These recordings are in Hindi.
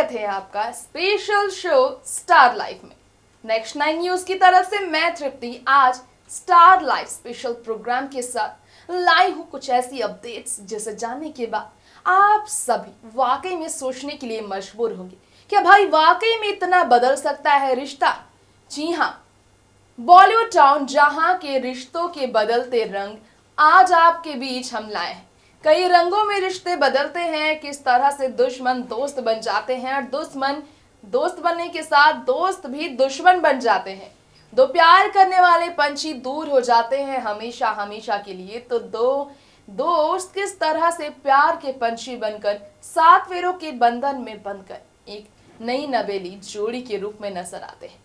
स्वागत है आपका स्पेशल शो स्टार लाइफ में। नेक्स्ट 9 न्यूज की तरफ से मैं तृप्ति आज स्टार लाइफ स्पेशल प्रोग्राम के साथ लाई हूँ कुछ ऐसी अपडेट्स जिसे जानने के बाद आप सभी वाकई में सोचने के लिए मजबूर होंगे, क्या भाई वाकई में इतना बदल सकता है रिश्ता? जी हाँ, बॉलीवुड टाउन जहां के रिश्तों के बदलते रंग आज आपके बीच हम लाए हैं। कई रंगों में रिश्ते बदलते हैं, किस तरह से दुश्मन दोस्त बन जाते हैं और दुश्मन दोस्त बनने के साथ दोस्त भी दुश्मन बन जाते हैं। दो प्यार करने वाले पंछी दूर हो जाते हैं हमेशा हमेशा के लिए, तो दो दोस्त किस तरह से प्यार के पंछी बनकर 7 फेरों के बंधन में बंधकर एक नई नवेली जोड़ी के रूप में नजर आते हैं।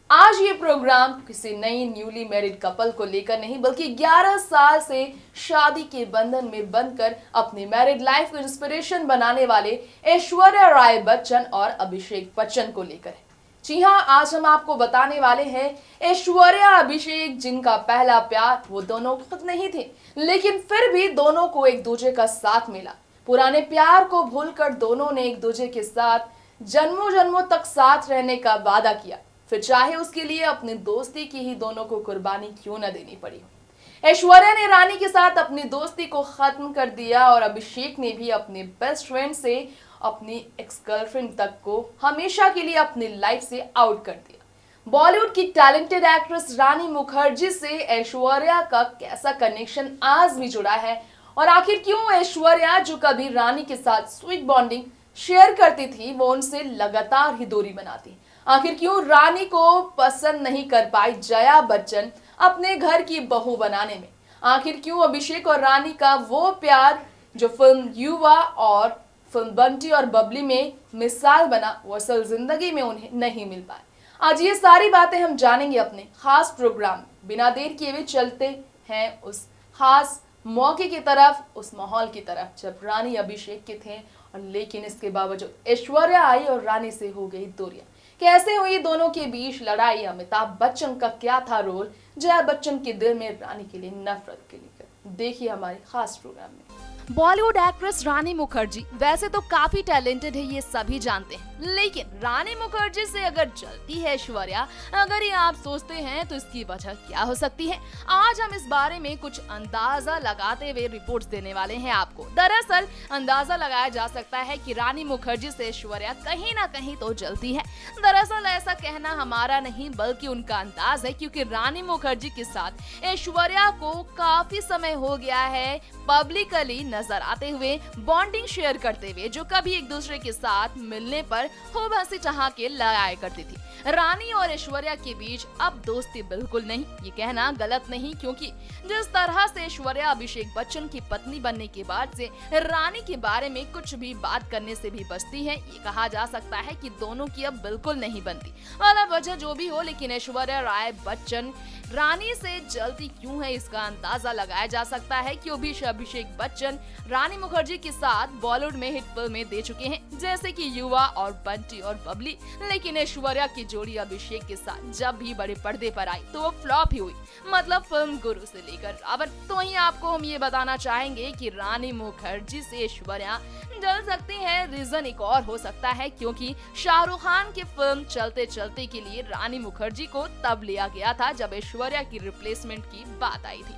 आज ये प्रोग्राम किसी नई न्यूली मैरिड कपल को लेकर नहीं, बल्कि 11 साल से शादी के बंधन में बंधकर अपनी मैरिड लाइफ को इंस्पिरेशन बनाने वाले ऐश्वर्या राय बच्चन और अभिषेक बच्चन को लेकर है। जी हाँ, आज हम आपको बताने वाले हैं ऐश्वर्या अभिषेक, जिनका पहला प्यार वो दोनों खुद नहीं थे, लेकिन फिर भी दोनों को एक दूसरे का साथ मिला। पुराने प्यार को भूलकर दोनों ने एक दूसरे के साथ जन्मों जन्मों तक साथ रहने का वादा किया, फिर चाहे उसके लिए अपनी दोस्ती की ही दोनों को कुर्बानी क्यों न देनी पड़ी हो। ऐश्वर्या ने रानी के साथ अपनी दोस्ती को खत्म कर दिया और अभिषेक ने भी अपने बेस्ट फ्रेंड से अपनी एक्स गर्लफ्रेंड तक को हमेशा के लिए अपनी लाइफ से आउट कर दिया। बॉलीवुड की टैलेंटेड एक्ट्रेस रानी मुखर्जी से ऐश्वर्या का कैसा कनेक्शन आज भी जुड़ा है, और आखिर क्यों ऐश्वर्या, जो कभी रानी के साथ स्वीट बॉन्डिंग शेयर करती थी, वो उनसे लगातार ही दूरी बनाती? आखिर क्यों रानी को पसंद नहीं कर पाई जया बच्चन अपने घर की बहू बनाने में? आखिर क्यों अभिषेक और रानी का वो प्यार जो फिल्म युवा और फिल्म बंटी और बबली में मिसाल बना, वो असल जिंदगी में उन्हें नहीं मिल पाए? आज ये सारी बातें हम जानेंगे अपने खास प्रोग्राम में। बिना देर किए हुए चलते हैं उस खास मौके की तरफ, उस माहौल की तरफ जब रानी अभिषेक के थे और लेकिन इसके बावजूद ऐश्वर्या आई और रानी से हो गई दूरियां। कैसे हुई दोनों के बीच लड़ाई? अमिताभ बच्चन का क्या था रोल जया बच्चन के दिल में रानी के लिए नफरत के लिए? देखिए हमारे खास प्रोग्राम में। बॉलीवुड एक्ट्रेस रानी मुखर्जी वैसे तो काफी टैलेंटेड है, ये सभी जानते हैं, लेकिन रानी मुखर्जी से अगर जलती है ऐश्वर्या, अगर ये आप सोचते हैं तो इसकी वजह क्या हो सकती है? आज हम इस बारे में कुछ अंदाजा लगाते हुए रिपोर्ट्स देने वाले हैं आपको। दरअसल अंदाजा लगाया जा सकता है कि रानी मुखर्जी से ऐश्वर्या कहीं ना कहीं तो जलती है। दरअसल ऐसा कहना हमारा नहीं बल्कि उनका अंदाज है, क्योंकि रानी मुखर्जी के साथ ऐश्वर्या को काफी समय हो गया है पब्लिकली नजर आते हुए, बॉन्डिंग शेयर करते हुए, जो कभी एक दूसरे के साथ मिलने पर खूब हंसी ठहाके लगाया करती थी। रानी और ऐश्वर्या के बीच अब दोस्ती बिल्कुल नहीं, ये कहना गलत नहीं, क्योंकि जिस तरह से ऐश्वर्या अभिषेक बच्चन की पत्नी बनने के बाद से रानी के बारे में कुछ भी बात करने से भी बचती है, ये कहा जा सकता है कि दोनों की अब बिल्कुल नहीं बनती। वाला वजह जो भी हो, लेकिन ऐश्वर्या राय बच्चन रानी से जलती क्यों है, इसका अंदाजा लगाया जा सकता है कि अभिषेक बच्चन रानी मुखर्जी के साथ बॉलीवुड में हिट फिल्में दे चुके हैं, जैसे कि युवा और बंटी और बबली, लेकिन ऐश्वर्या की जोड़ी अभिषेक के साथ जब भी बड़े पर्दे पर आई तो वो फ्लॉप ही हुई, मतलब फिल्म गुरु से लेकर रावण। तो वहीं आपको हम ये बताना चाहेंगे कि रानी मुखर्जी से ऐश्वर्या जल सकती है। रीजन एक और हो सकता है, क्योंकि शाहरुख खान की फिल्म चलते चलते के लिए रानी मुखर्जी को तब लिया गया था जब ऐश्वर्या की रिप्लेसमेंट की बात आई थी।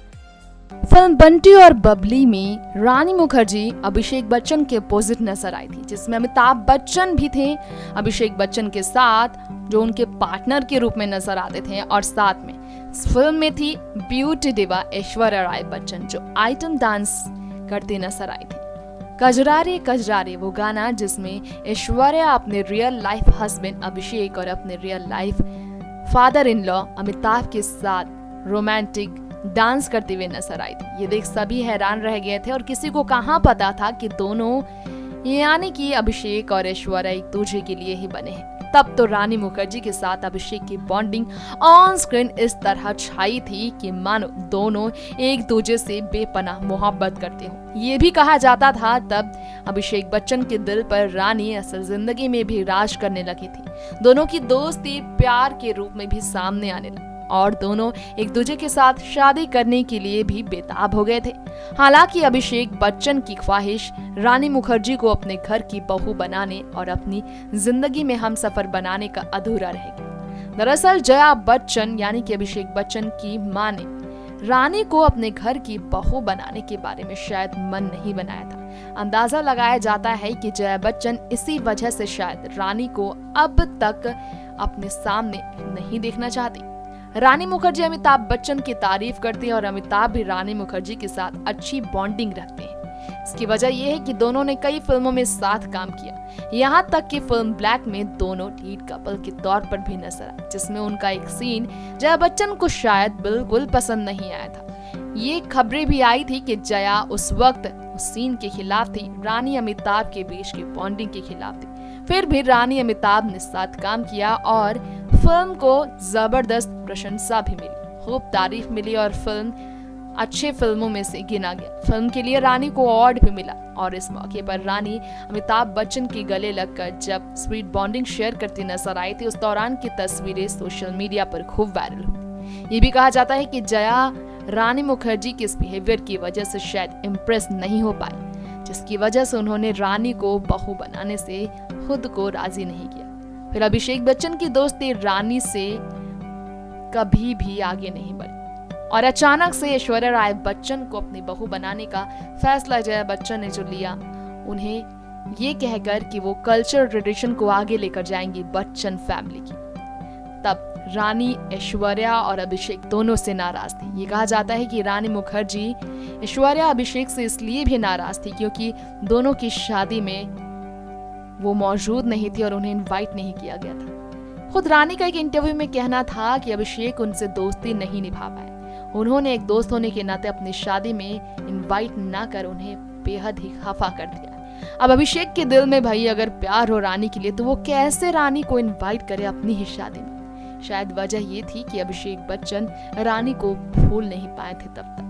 फिल्म बंटी और बबली में रानी मुखर्जी अभिषेक बच्चन के अपोजिट नजर आई थी, जिसमें अमिताभ बच्चन भी थे अभिषेक बच्चन के साथ, जो उनके पार्टनर के रूप में नजर आते थे। और साथ में इस फिल्म में थी ब्यूटी डिवा ऐश्वर्या राय बच्चन, जो आइटम डांस करती नजर आई थी। कजरारे कजरारे वो गाना जिसमें ऐश्वर्या अपने रियल लाइफ हस्बैंड अभिषेक और अपने real life father in law Amitabh के साथ रोमांटिक डांस करते हुए नजर आई थी। ये देख सभी हैरान रह गए थे, और किसी को कहाँ पता था कि दोनों यानी कि अभिषेक और ऐश्वर्या एक दूसरे के लिए ही बने हैं। तब तो रानी मुखर्जी के साथ अभिषेक की बॉन्डिंग ऑन स्क्रीन इस तरह छाई थी कि मानो दोनों एक दूसरे से बेपनाह मोहब्बत करते हो। ये भी कहा जाता था तब अभिषेक बच्चन के दिल पर रानी असल जिंदगी में भी राज करने लगी थी। दोनों की दोस्ती प्यार के रूप में भी सामने आने लगी। और दोनों एक दूसरे के साथ शादी करने के लिए भी बेताब हो गए थे। हालांकि अभिषेक बच्चन की ख्वाहिश रानी मुखर्जी को अपने घर की बहू बनाने और अपनी जिंदगी में हमसफर बनाने का अधूरा रह गया। दरअसल जया बच्चन यानी कि अभिषेक बच्चन की मां ने रानी को अपने घर की बहू बनाने के बारे में शायद मन नहीं बनाया था। अंदाजा लगाया जाता है कि जया बच्चन इसी वजह से शायद रानी को अब तक अपने सामने नहीं देखना चाहती। रानी मुखर्जी अमिताभ बच्चन की तारीफ करती है और अमिताभ भी रानी मुखर्जी के साथ अच्छी बॉन्डिंग रखते हैं। इसकी वजह यह है कि दोनों ने कई फिल्मों में साथ काम किया, यहाँ तक कि फिल्म ब्लैक में दोनों लीड कपल के तौर पर भी नजर आए, जिसमें उनका एक सीन जया बच्चन को शायद बिल्कुल पसंद नहीं आया था। ये खबरें भी आई थी कि जया उस वक्त उस सीन के खिलाफ थी, रानी अमिताभ के बीच की बॉन्डिंग के खिलाफ थी। फिर भी रानी अमिताभ ने साथ काम किया और फिल्म को जबरदस्त प्रशंसा भी मिली, खूब तारीफ मिली और फिल्म अच्छे फिल्मों में से गिना गया। फिल्म के लिए रानी को अवार्ड भी मिला और इस मौके पर रानी अमिताभ बच्चन के गले लगकर जब स्वीट बॉन्डिंग शेयर करती नजर आई थी, उस दौरान की तस्वीरें सोशल मीडिया पर खूब वायरल हुई। ये भी कहा जाता है कि जया रानी मुखर्जी के इस बिहेवियर की वजह से शायद इम्प्रेस नहीं हो पाई, जिसकी वजह से उन्होंने रानी को बहू बनाने से खुद को राजी नहीं किया। फिर अभिषेक बच्चन की दोस्ती रानी से कभी भी आगे नहीं बढ़ी और अचानक से ऐश्वर्या राय बच्चन को अपनी बहू बनाने का फैसला जया बच्चन ने जो लिया, उन्हें ये कहकर कि वो कल्चर ट्रेडिशन को आगे लेकर जाएंगी बच्चन फैमिली की, तब रानी ऐश्वर्या और अभिषेक दोनों से नाराज थी। ये कहा जाता है कि रानी मुखर्जी ऐश्वर्या अभिषेक से इसलिए भी नाराज थी क्योंकि दोनों की शादी में वो मौजूद नहीं थी और उन्हें इनवाइट नहीं किया गया था। खुद रानी का एक इंटरव्यू में कहना था कि अभिषेक उनसे दोस्ती नहीं निभा पाए। उन्होंने एक दोस्त होने के नाते अपनी शादी में इनवाइट ना कर उन्हें बेहद ही खफा कर दिया। अब अभिषेक के दिल में भाई अगर प्यार हो रानी के लिए तो वो कैसे रानी को इनवाइट करे अपनी ही शादी में। शायद वजह ये थी कि अभिषेक बच्चन रानी को भूल नहीं पाए थे तब तक।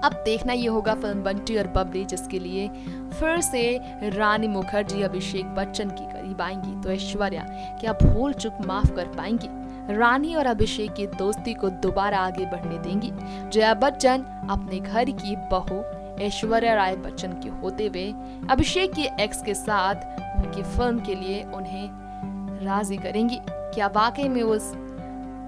अब देखना ये होगा फिल्म बंटी और बबली, जिसके लिए फिर से रानी मुखर्जी अभिषेक बच्चन की करीब आएंगी, तो ऐश्वर्या क्या भूल चूक माफ कर पाएंगी? रानी और अभिषेक की दोस्ती को दोबारा आगे बढ़ने देंगी? जया बच्चन अपने घर की बहू ऐश्वर्या राय बच्चन की होते हुए अभिषेक की एक्स के साथ उनकी फिल्म के लिए उन्हें राजी करेंगी? क्या वाकई में उस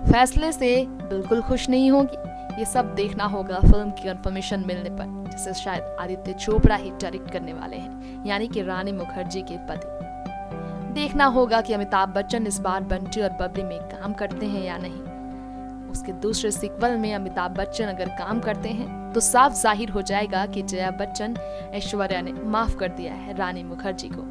फैसले से बिल्कुल खुश नहीं होगी? ये सब देखना होगा फिल्म की कंफर्मेशन मिलने पर, जिसे शायद आदित्य चोपड़ा ही डायरेक्ट करने वाले हैं, यानी कि रानी मुखर्जी के पति। देखना होगा कि अमिताभ बच्चन इस बार बंटी और बबली में काम करते हैं या नहीं। उसके दूसरे सीक्वल में अमिताभ बच्चन अगर काम करते हैं तो साफ जाहिर हो जाएगा कि जया बच्चन ऐश्वर्या ने माफ कर दिया है रानी मुखर्जी को।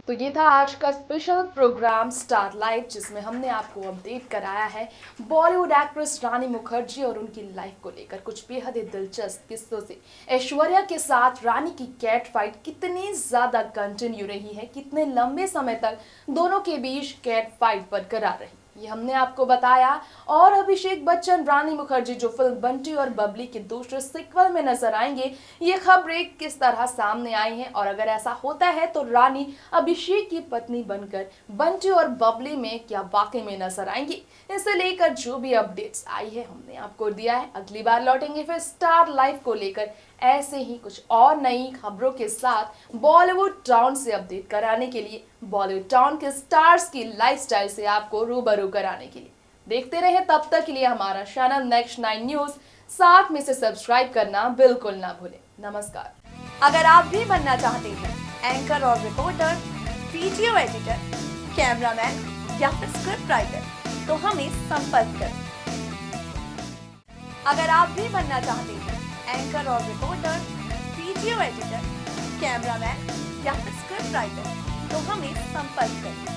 तो ये था आज का स्पेशल प्रोग्राम स्टार लाइफ, जिसमें हमने आपको अपडेट कराया है बॉलीवुड एक्ट्रेस रानी मुखर्जी और उनकी लाइफ को लेकर कुछ बेहद ही दिलचस्प किस्सों से। ऐश्वर्या के साथ रानी की कैट फाइट कितनी ज्यादा कंटिन्यू रही है, कितने लंबे समय तक दोनों के बीच कैट फाइट बरकरार रही, ये हमने आपको बताया। और अभिषेक बच्चन रानी मुखर्जी जो फिल्म बंटी और बबली के दूसरे सीक्वल में नजर आएंगे, ये खबरें किस तरह सामने आई हैं और अगर ऐसा होता है तो रानी अभिषेक की पत्नी बनकर बंटी और बबली में क्या वाकई में नजर आएंगी, इसे लेकर जो भी अपडेट्स आई है हमने आपको दिया है। अगली बार लौटेंगे फिर स्टार लाइफ को लेकर ऐसे ही कुछ और नई खबरों के साथ बॉलीवुड टाउन से अपडेट कराने के लिए, बॉलीवुड टाउन के स्टार्स की लाइफस्टाइल से आपको रूबरू कराने के लिए। देखते रहे तब तक के लिए हमारा चैनल नेक्स्ट 9 न्यूज, साथ में से सब्सक्राइब करना बिल्कुल ना भूलें। नमस्कार। अगर आप भी बनना चाहते हैं एंकर और रिपोर्टर, वीडियो एडिटर, कैमरामैन या फिर स्क्रिप्ट राइटर, तो हमें संपर्क करें। अगर आप भी बनना चाहते हैं एंकर और रिपोर्टर, वीडियो एडिटर, कैमरामैन या फिर स्क्रिप्ट राइटर, तो हमें संपर्क करें।